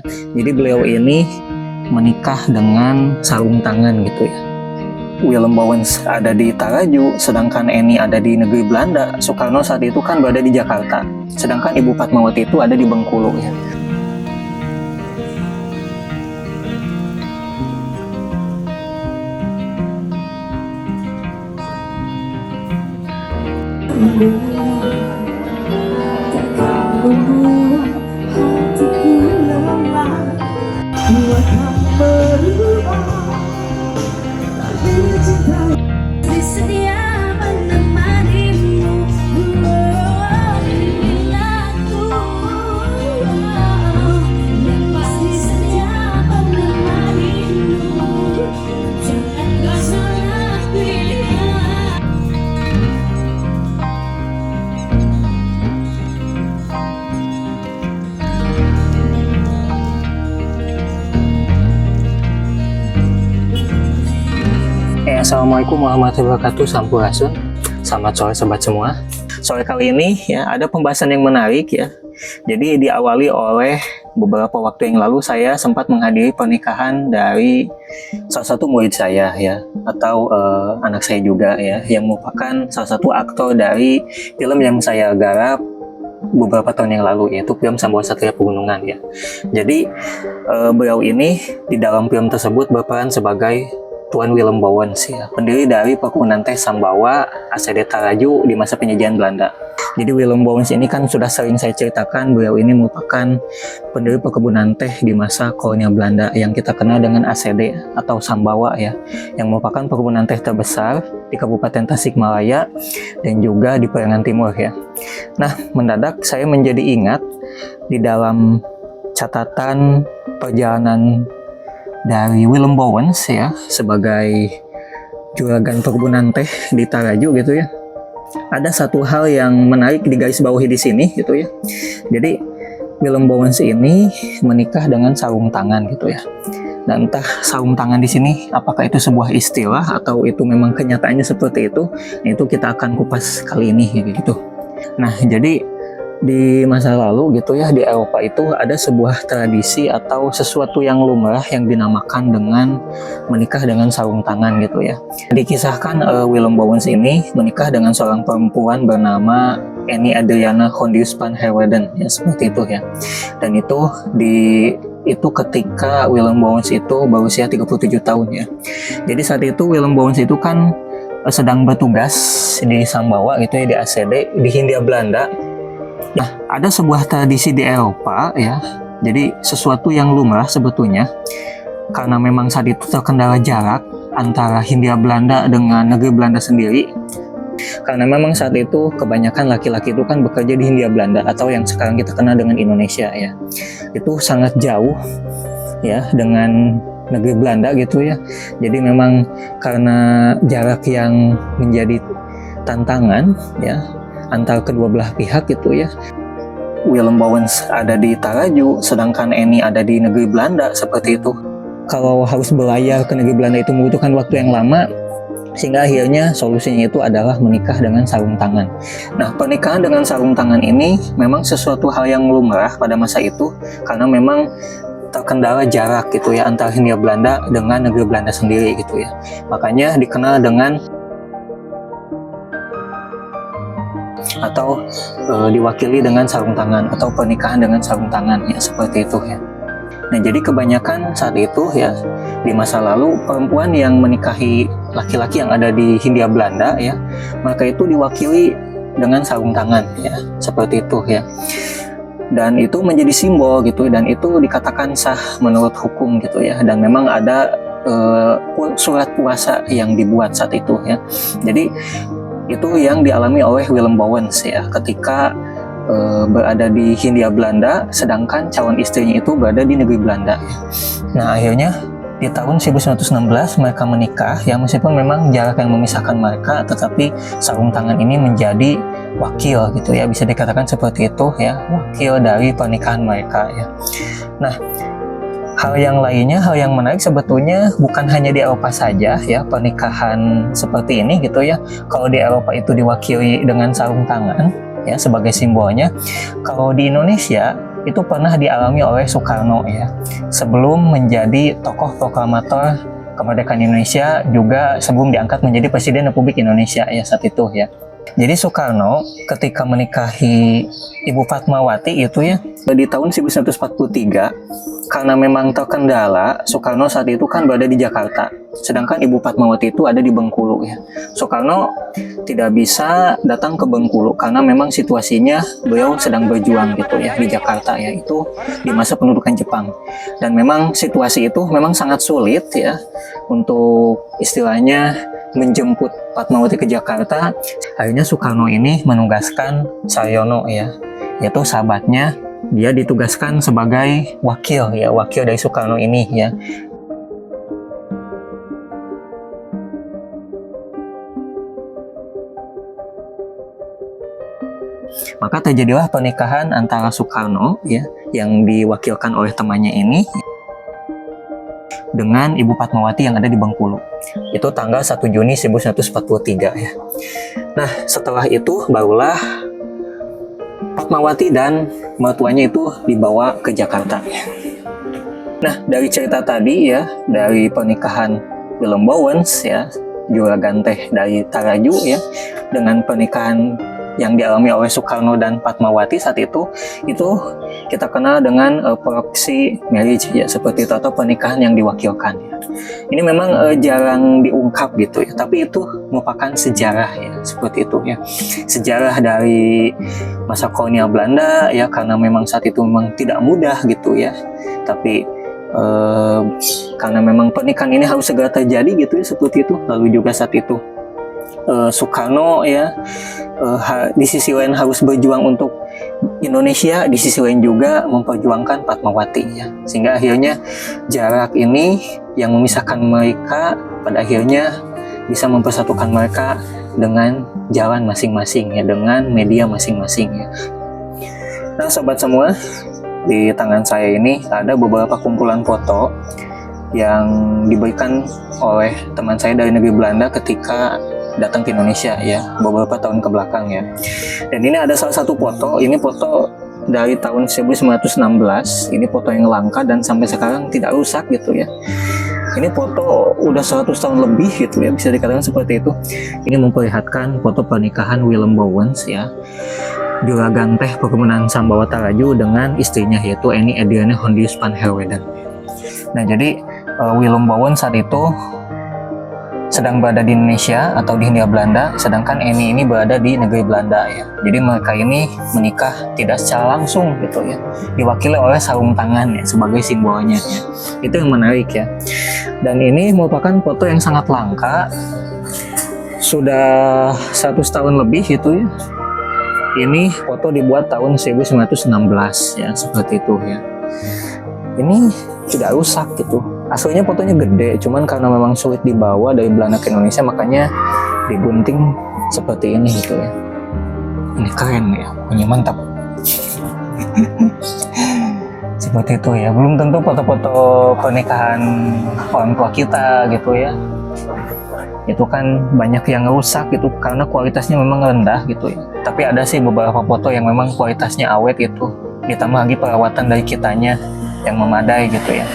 Jadi beliau ini menikah dengan sarung tangan gitu ya. Willem Bowens ada di Taraju, sedangkan Eni ada di negeri Belanda. Soekarno saat itu kan berada di Jakarta, sedangkan Ibu Fatmawati itu ada di Bengkulu ya. Assalamualaikum warahmatullahi wabarakatuh, Sampurasun. Selamat sore sobat semua. Sore kali ini ya ada pembahasan yang menarik ya. Jadi diawali oleh beberapa waktu yang lalu saya sempat menghadiri pernikahan dari salah satu murid saya ya, atau anak saya juga ya, yang merupakan salah satu aktor dari film yang saya garap beberapa tahun yang lalu, yaitu film Sambawa Satria Pegunungan ya. Jadi beliau ini di dalam film tersebut berperan sebagai Tuan Willem Bowens ya, pendiri dari perkebunan teh Sambawa ACD Taraju di masa penjajahan Belanda. Jadi Willem Bowens ini kan sudah sering saya ceritakan, beliau ini merupakan pendiri perkebunan teh di masa kolonial Belanda yang kita kenal dengan ACD atau Sambawa ya, yang merupakan perkebunan teh terbesar di Kabupaten Tasikmalaya dan juga di Periangan Timur ya. Nah, mendadak saya menjadi ingat di dalam catatan perjalanan dari Willem Bowens ya sebagai juragan perkebunan teh di Taraju gitu ya. Ada satu hal yang menarik digarisbawahi di sini gitu ya. Jadi Willem Bowens ini menikah dengan sarung tangan gitu ya. Dan entah sarung tangan di sini apakah itu sebuah istilah atau itu memang kenyataannya seperti itu. Nah, itu kita akan kupas kali ini gitu. Nah, jadi di masa lalu gitu ya, di Eropa itu ada sebuah tradisi atau sesuatu yang lumrah yang dinamakan dengan menikah dengan sarung tangan gitu ya. Dikisahkan Willem Bowens ini menikah dengan seorang perempuan bernama Eni Adriana Hondius van Herweden ya, seperti itu ya. Dan itu ketika Willem Bowens itu berusia 37 tahun ya. Jadi saat itu Willem Bowens itu kan sedang bertugas di Sambawa gitu ya, di ACD di Hindia Belanda. Nah, ada sebuah tradisi di Eropa ya, jadi sesuatu yang lumrah sebetulnya, karena memang saat itu terkendala jarak antara Hindia Belanda dengan negeri Belanda sendiri, karena memang saat itu kebanyakan laki-laki itu kan bekerja di Hindia Belanda atau yang sekarang kita kenal dengan Indonesia ya, itu sangat jauh ya dengan negeri Belanda gitu ya. Jadi memang karena jarak yang menjadi tantangan ya antar kedua belah pihak gitu ya. Willem Bowens ada di Taraju, sedangkan Eni ada di negeri Belanda seperti itu. Kalau harus berlayar ke negeri Belanda itu membutuhkan waktu yang lama, sehingga akhirnya solusinya itu adalah menikah dengan sarung tangan. Nah, pernikahan dengan sarung tangan ini memang sesuatu hal yang lumrah pada masa itu, karena memang terkendala jarak gitu ya antara Hindia Belanda dengan negeri Belanda sendiri gitu ya. Makanya dikenal dengan atau diwakili dengan sarung tangan atau pernikahan dengan sarung tangan ya, seperti itu ya. Nah, jadi kebanyakan saat itu ya di masa lalu perempuan yang menikahi laki-laki yang ada di Hindia Belanda ya, maka itu diwakili dengan sarung tangan ya, seperti itu ya. Dan itu menjadi simbol gitu, dan itu dikatakan sah menurut hukum gitu ya, dan memang ada surat puasa yang dibuat saat itu ya. Jadi itu yang dialami oleh Willem Bowens ya ketika berada di Hindia Belanda, sedangkan calon istrinya itu berada di negeri Belanda ya. Nah, akhirnya di tahun 1916 mereka menikah ya, meskipun memang jarak yang memisahkan mereka, tetapi sarung tangan ini menjadi wakil gitu ya, bisa dikatakan seperti itu ya, wakil dari pernikahan mereka ya. Nah, hal yang lainnya, hal yang menarik sebetulnya bukan hanya di Eropa saja ya pernikahan seperti ini gitu ya. Kalau di Eropa itu diwakili dengan sarung tangan ya sebagai simbolnya. Kalau di Indonesia itu pernah dialami oleh Soekarno ya. Sebelum menjadi tokoh proklamator kemerdekaan Indonesia, juga sebelum diangkat menjadi Presiden Republik Indonesia ya saat itu ya. Jadi Soekarno ketika menikahi Ibu Fatmawati itu ya di tahun 1943, karena memang terkendala, Soekarno saat itu kan berada di Jakarta, sedangkan Ibu Fatmawati itu ada di Bengkulu ya. Soekarno tidak bisa datang ke Bengkulu karena memang situasinya beliau sedang berjuang gitu ya di Jakarta ya, itu di masa pendudukan Jepang. Dan memang situasi itu memang sangat sulit ya untuk istilahnya menjemput Fatmawati ke Jakarta. Akhirnya Soekarno ini menugaskan Saryono ya, yaitu sahabatnya. Dia ditugaskan sebagai wakil ya, wakil dari Soekarno ini ya. Maka terjadilah pernikahan antara Soekarno ya, yang diwakilkan oleh temannya ini, dengan Ibu Fatmawati yang ada di Bengkulu. Itu tanggal 1 Juni 1943 ya. Nah, setelah itu barulah Fatmawati dan mertuanya itu dibawa ke Jakarta. Nah, dari cerita tadi ya, dari pernikahan Willem Bowens ya, juragan teh dari Taraju ya, dengan pernikahan yang dialami oleh Soekarno dan Fatmawati saat itu kita kenal dengan proxy marriage ya, seperti itu, atau pernikahan yang diwakilkan ya. Ini memang jarang diungkap gitu ya, tapi itu merupakan sejarah ya, seperti itu ya. Sejarah dari masa kolonial Belanda ya, karena memang saat itu memang tidak mudah gitu ya. Tapi karena memang pernikahan ini harus segera terjadi gitu ya, seperti itu. Lalu juga saat itu Soekarno ya di sisi lain harus berjuang untuk Indonesia, di sisi lain juga memperjuangkan Fatmawati ya, sehingga akhirnya jarak ini yang memisahkan mereka pada akhirnya bisa mempersatukan mereka dengan jalan masing-masing ya, dengan media masing-masing ya. Nah sobat semua, di tangan saya ini ada beberapa kumpulan foto yang diberikan oleh teman saya dari negeri Belanda ketika datang ke Indonesia ya, beberapa tahun ke belakang ya. Dan ini ada salah satu foto, ini foto dari tahun 1916, ini foto yang langka dan sampai sekarang tidak rusak gitu ya. Ini foto udah 100 tahun lebih gitu ya, bisa dikatakan seperti itu. Ini memperlihatkan foto pernikahan Willem Bowens ya, juragan teh Perkebunan Sambawa Taraju dengan istrinya, yaitu Eni Edriane Hondius van Herweden. Nah jadi Willem Bowens saat itu sedang berada di Indonesia atau di Hindia Belanda, sedangkan Eni ini berada di negeri Belanda ya. Jadi mereka ini menikah tidak secara langsung gitu ya, diwakili oleh sarung tangan ya sebagai simbolnya ya. Itu yang menarik ya. Dan ini merupakan foto yang sangat langka, sudah 100 tahun lebih gitu ya. Ini foto dibuat tahun 1916 ya, seperti itu ya. Ini tidak rusak gitu. Aslinya fotonya gede, cuman karena memang sulit dibawa dari Belanda ke Indonesia, makanya digunting seperti ini gitu ya. Ini keren ya, punya mantap. Seperti itu ya. Belum tentu foto-foto pernikahan orang tua kita gitu ya, itu kan banyak yang rusak gitu karena kualitasnya memang rendah gitu ya. Tapi ada sih beberapa foto yang memang kualitasnya awet gitu, ditambah lagi perawatan dari kitanya yang memadai gitu ya.